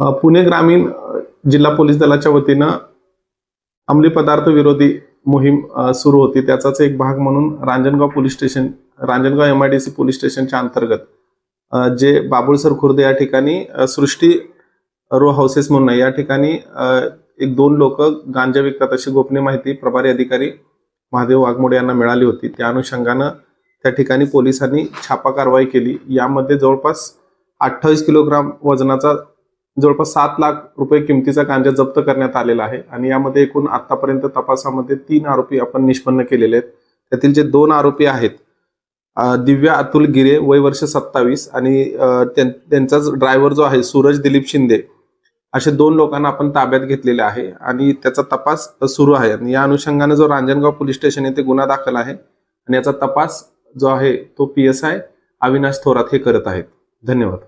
पुणे ग्रामीण जिल्हा पोलीस दलाच्या वतीनं अंमली पदार्थ विरोधी मोहीम सुरू होती। त्याचाच एक भाग म्हणून रांजणगाव MIDC पोलीस स्टेशनच्या अंतर्गत जे बाबुळसर खुर्द या ठिकाणी सृष्टी रो हाऊसेस म्हणून या ठिकाणी एक दोन लोक गांजा विकतात अशी गोपनीय माहिती प्रभारी अधिकारी महादेव वाघमोडे यांना मिळाली होती। त्या अनुषंगाने त्या ठिकाणी पोलिसांनी छापा कारवाई केली। यामध्ये जवळपास 28 किलोग्राम वजनाचा जवळपास 7 लाख रुपये किमतीचा गांजा जप्त करण्यात आलेला आहे आणि यामध्ये एकूण आतापर्यंत तपासामध्ये 3 आरोपी आपण निष्पन्न केलेले आहेत। त्यातील जे 2 आरोपी आहेत दिव्या अतुल गिरे वय वर्ष 27 आणि त्यांचाच ड्रायव्हर जो आहे सूरज दिलीप शिंदे असे 2 लोकांना आपण ताब्यात घेतलेले आहे आणि त्याचा तपास सुरू आहे। आणि या अनुषंगाने जो रांजणगाव पोलीस स्टेशन येथे गुन्हा दाखल आहे आणि याचा तपास जो आहे तो PSI अविनाश थोरात हे करत आहेत। धन्यवाद।